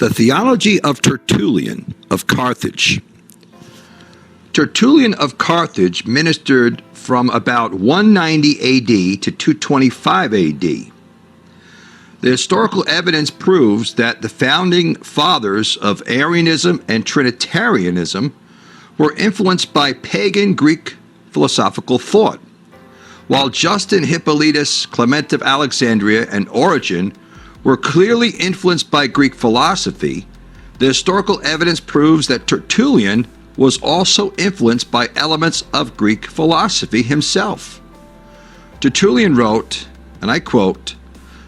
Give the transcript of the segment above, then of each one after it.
The Theology of Tertullian of Carthage. Tertullian of Carthage ministered from about 190 AD to 225 AD. The historical evidence proves that the founding fathers of Arianism and Trinitarianism were influenced by pagan Greek philosophical thought, while Justin, Hippolytus, Clement of Alexandria, and Origen were clearly influenced by Greek philosophy. The historical evidence proves that Tertullian was also influenced by elements of Greek philosophy himself. Tertullian wrote, and I quote,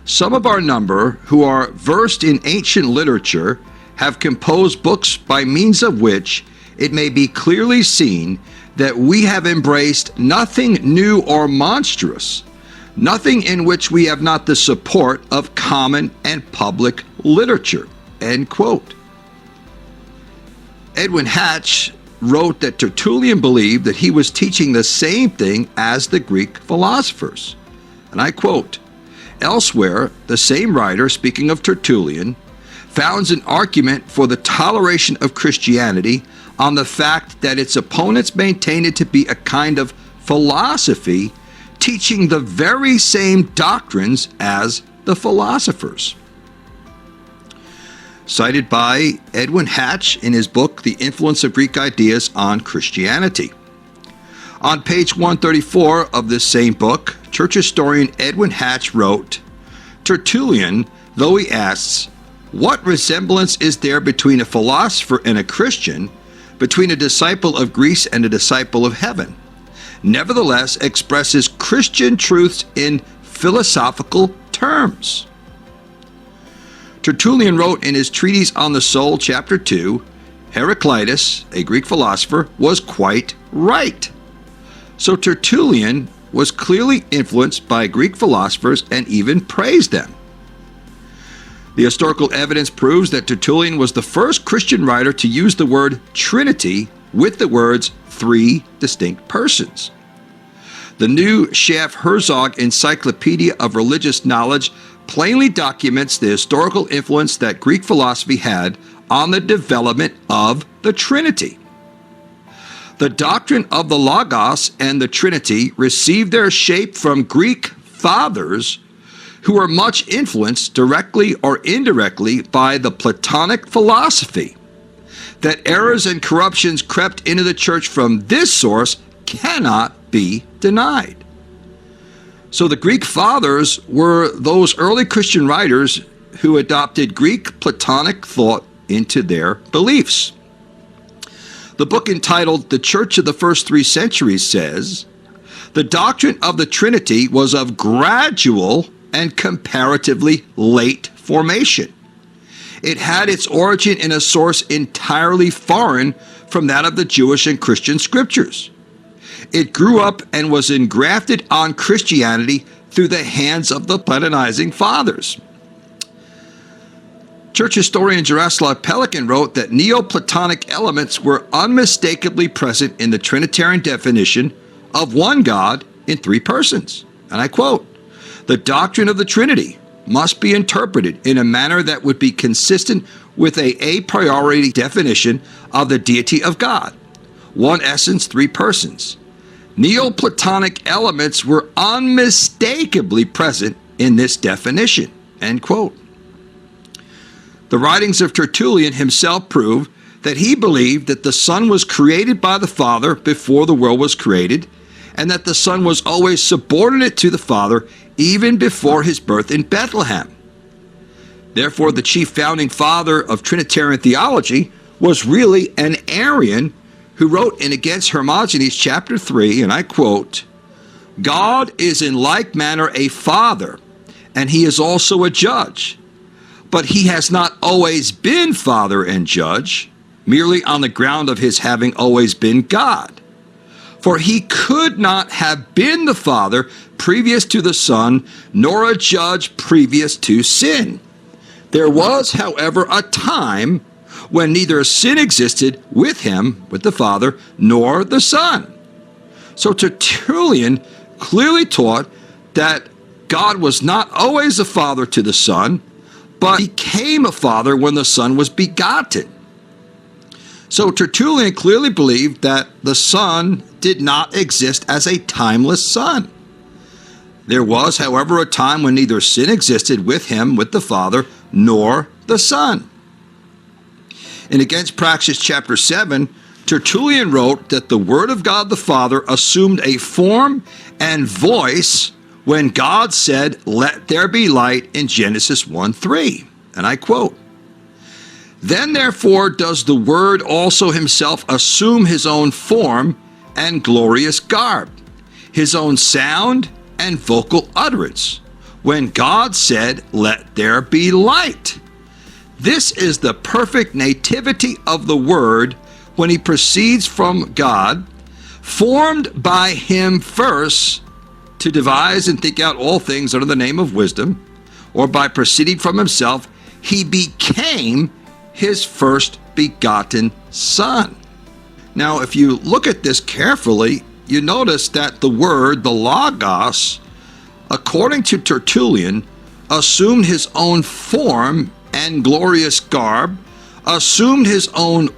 "Some of our number who are versed in ancient literature have composed books by means of which it may be clearly seen that we have embraced nothing new or monstrous, nothing in which we have not the support of common and public literature." End quote. Edwin Hatch wrote that Tertullian believed that he was teaching the same thing as the Greek philosophers. And I quote, "Elsewhere, the same writer, speaking of Tertullian, founds an argument for the toleration of Christianity on the fact that its opponents maintain it to be a kind of philosophy teaching the very same doctrines as the philosophers." Cited by Edwin Hatch in his book, The Influence of Greek Ideas on Christianity. On page 134 of this same book, church historian Edwin Hatch wrote, "Tertullian, though he asks, what resemblance is there between a philosopher and a Christian, between a disciple of Greece and a disciple of heaven, nevertheless expresses Christian truths in philosophical terms." Tertullian wrote in his treatise on the soul, chapter 2, Heraclitus, a Greek philosopher, was quite right. So Tertullian was clearly influenced by Greek philosophers and even praised them. The historical evidence proves that Tertullian was the first Christian writer to use the word Trinity with the words three distinct persons. The new Schaff-Herzog Encyclopedia of Religious Knowledge plainly documents the historical influence that Greek philosophy had on the development of the Trinity. The doctrine of the Logos and the Trinity received their shape from Greek fathers who were much influenced, directly or indirectly, by the Platonic philosophy. That errors and corruptions crept into the church from this source cannot be denied. So the Greek fathers were those early Christian writers who adopted Greek Platonic thought into their beliefs. The book entitled The Church of the First 3 Centuries says, "The doctrine of the Trinity was of gradual and comparatively late formation. It had its origin in a source entirely foreign from that of the Jewish and Christian scriptures. It grew up and was engrafted on Christianity through the hands of the Platonizing fathers." Church historian Jaroslav Pelikan wrote that Neoplatonic elements were unmistakably present in the Trinitarian definition of one God in three persons. And I quote, "The doctrine of the Trinity must be interpreted in a manner that would be consistent with a priori definition of the deity of God. One essence, three persons. Neoplatonic elements were unmistakably present in this definition." End quote. The writings of Tertullian himself prove that he believed that the Son was created by the Father before the world was created, and that the Son was always subordinate to the Father even before his birth in Bethlehem. Therefore, the chief founding father of Trinitarian theology was really an Arian who wrote in Against Hermogenes chapter 3, and I quote, "God is in like manner a father, and he is also a judge. But he has not always been father and judge, merely on the ground of his having always been God. For he could not have been the Father previous to the Son, nor a judge previous to sin. There was, however, a time when neither sin existed with him, with the Father, nor the Son." So Tertullian clearly taught that God was not always the Father to the Son, but became a father when the Son was begotten. So Tertullian clearly believed that the Son did not exist as a timeless Son. There was, however, a time when neither sin existed with him, with the Father, nor the Son. In Against Praxis chapter 7, Tertullian wrote that the Word of God the Father assumed a form and voice when God said, "Let there be light," in Genesis 1:3. And I quote, "Then therefore does the Word also himself assume his own form and glorious garb, his own sound and vocal utterance, when God said, 'Let there be light.' This is the perfect nativity of the Word when he proceeds from God, formed by him first to devise and think out all things under the name of wisdom, or by proceeding from himself, he became his first begotten Son." Now, if you look at this carefully, you notice that the Word, the Logos, according to Tertullian, assumed his own form and glorious garb, assumed his own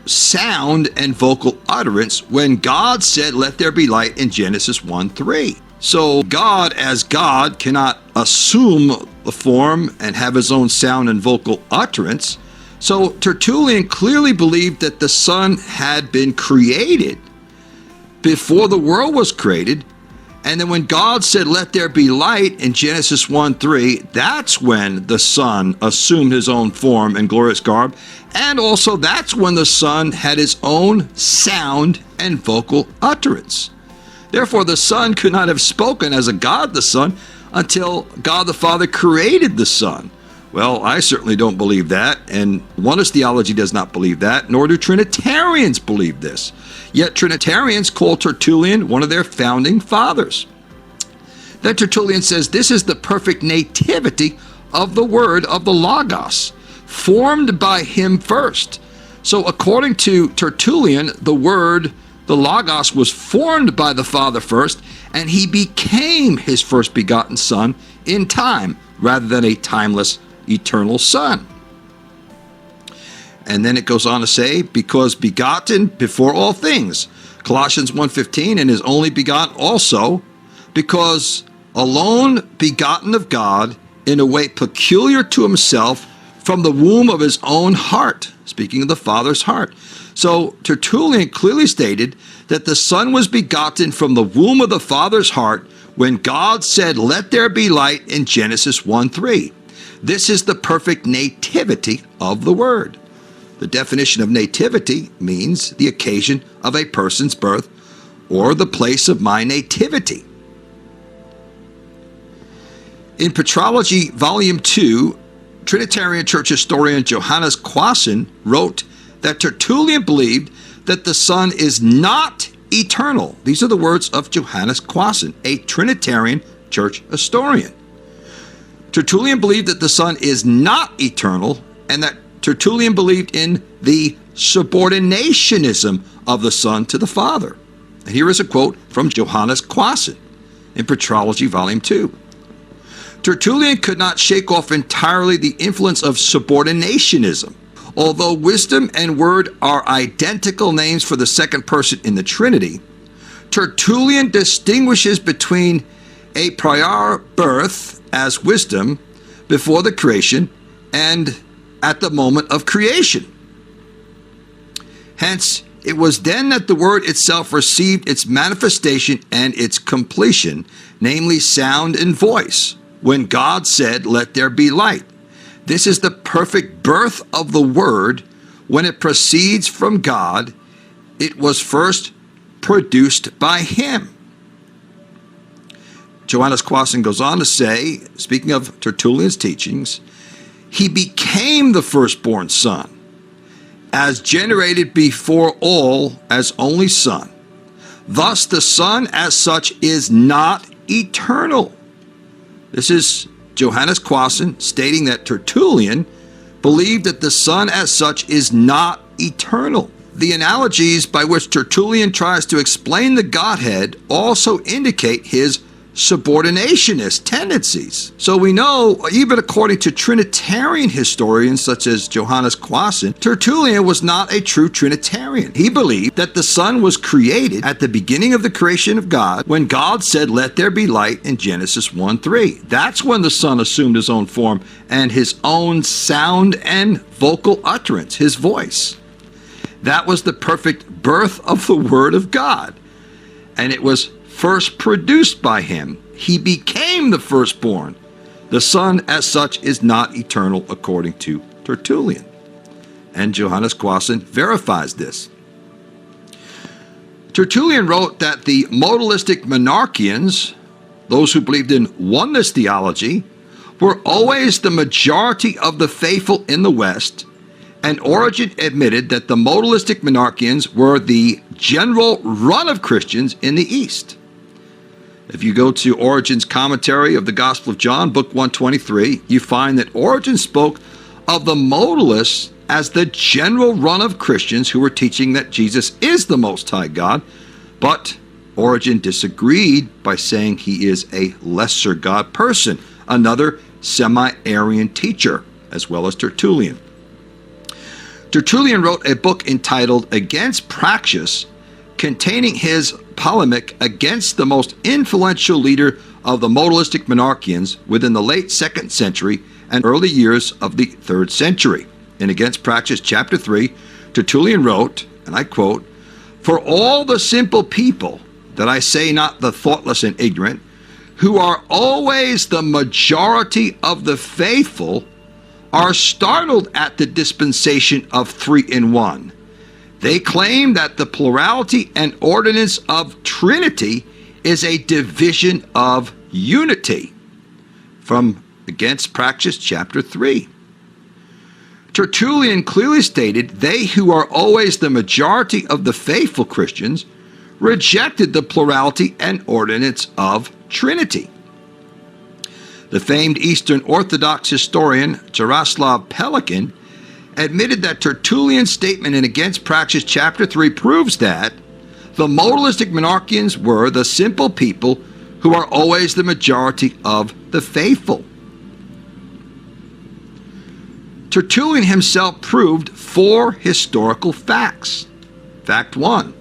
sound and vocal utterance when God said, "Let there be light," in Genesis 1:3. So God, as God, cannot assume the form and have his own sound and vocal utterance. So Tertullian clearly believed that the Son had been created before the world was created, and then when God said, "Let there be light," in Genesis 1:3, that's when the Son assumed his own form and glorious garb, and also that's when the Son had his own sound and vocal utterance. Therefore, the Son could not have spoken as a God the Son until God the Father created the Son. Well, I certainly don't believe that, and Oneness theology does not believe that, nor do Trinitarians believe this. Yet Trinitarians call Tertullian one of their founding fathers. Then Tertullian says this is the perfect nativity of the Word of the Logos, formed by him first. So according to Tertullian, the Word, the Logos, was formed by the Father first, and he became his first begotten Son in time, rather than a timeless, eternal Son. And then it goes on to say, because begotten before all things, Colossians 1:15, and is only begotten also, because alone begotten of God in a way peculiar to himself from the womb of his own heart, speaking of the Father's heart. So Tertullian clearly stated that the Son was begotten from the womb of the Father's heart when God said, "Let there be light," in Genesis 1:3. This is the perfect nativity of the Word. The definition of nativity means the occasion of a person's birth or the place of my nativity. In Petrology, Volume 2, Trinitarian Church historian Johannes Quassen wrote that Tertullian believed that the Son is not eternal. These are the words of Johannes Quassen, a Trinitarian Church historian. Tertullian believed that the Son is not eternal, and that Tertullian believed in the subordinationism of the Son to the Father. And here is a quote from Johannes Quassen in Petrology, Volume 2. Tertullian could not shake off entirely the influence of subordinationism. Although wisdom and word are identical names for the second person in the Trinity, Tertullian distinguishes between a prior birth as wisdom before the creation and at the moment of creation. Hence, it was then that the Word itself received its manifestation and its completion, namely sound and voice, when God said, "Let there be light." This is the perfect birth of the Word. When it proceeds from God, it was first produced by him. Johannes Quassen goes on to say, speaking of Tertullian's teachings, he became the firstborn Son, as generated before all as only Son. Thus the Son as such is not eternal. This is Johannes Quassen stating that Tertullian believed that the Son as such is not eternal. The analogies by which Tertullian tries to explain the Godhead also indicate his subordinationist tendencies. So we know, even according to Trinitarian historians such as Johannes Quassen, Tertullian was not a true Trinitarian. He believed that the Son was created at the beginning of the creation of God, when God said, "Let there be light," in Genesis 1:3. That's when the Son assumed his own form and his own sound and vocal utterance, his voice. That was the perfect birth of the Word of God, and it was first produced by him. He became the firstborn. The Son, as such, is not eternal, according to Tertullian. And Johannes Quassen verifies this. Tertullian wrote that the Modalistic Monarchians, those who believed in oneness theology, were always the majority of the faithful in the West, and Origen admitted that the Modalistic Monarchians were the general run of Christians in the East. If you go to Origen's commentary of the Gospel of John, book 123, you find that Origen spoke of the modalists as the general run of Christians who were teaching that Jesus is the Most High God, but Origen disagreed by saying he is a lesser God person, another semi-Arian teacher, as well as Tertullian. Tertullian wrote a book entitled Against Praxis, containing his polemic against the most influential leader of the Modalistic Monarchians within the late 2nd century and early years of the 3rd century. In Against Praxis, chapter 3, Tertullian wrote, and I quote, "For all the simple people, that I say not the thoughtless and ignorant, who are always the majority of the faithful, are startled at the dispensation of 3 in 1. They claim that the plurality and ordinance of Trinity is a division of unity." From Against Praxis, chapter 3. Tertullian clearly stated they who are always the majority of the faithful Christians rejected the plurality and ordinance of Trinity. The famed Eastern Orthodox historian Jaroslav Pelikan admitted that Tertullian's statement in Against Praxis chapter 3 proves that the Modalistic Monarchians were the simple people who are always the majority of the faithful. Tertullian himself proved 4 historical facts. Fact 1.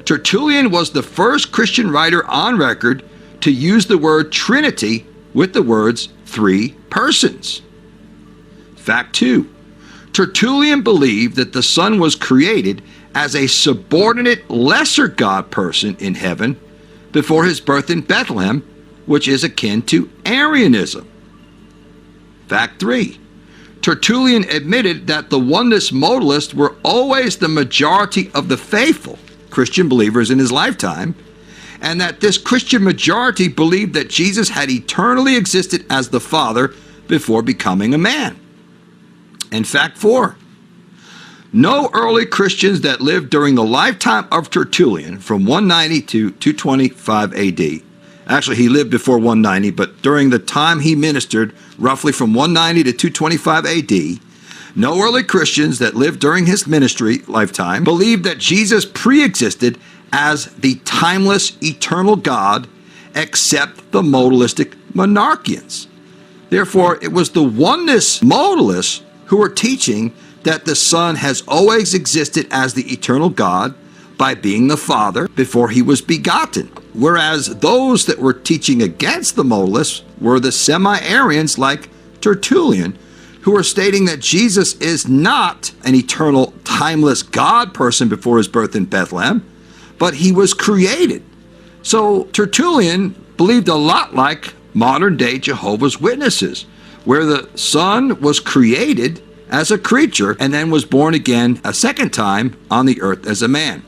Tertullian was the first Christian writer on record to use the word Trinity with the words 3 persons. Fact 2. Tertullian believed that the Son was created as a subordinate lesser God person in heaven before his birth in Bethlehem, which is akin to Arianism. Fact 3. Tertullian admitted that the Oneness Modalists were always the majority of the faithful Christian believers in his lifetime, and that this Christian majority believed that Jesus had eternally existed as the Father before becoming a man. And fact 4, no early Christians that lived during the lifetime of Tertullian from 190 to 225 AD, actually he lived before 190, but during the time he ministered, roughly from 190 to 225 AD, no early Christians that lived during his ministry lifetime believed that Jesus pre-existed as the timeless, eternal God, except the Modalistic Monarchians. Therefore, it was the Oneness Modalists who were teaching that the Son has always existed as the eternal God by being the Father before he was begotten, whereas those that were teaching against the Modalists were the semi-Arians like Tertullian, who are stating that Jesus is not an eternal, timeless God person before his birth in Bethlehem, but he was created. So Tertullian believed a lot like modern-day Jehovah's Witnesses, where the Son was created as a creature and then was born again a second time on the earth as a man.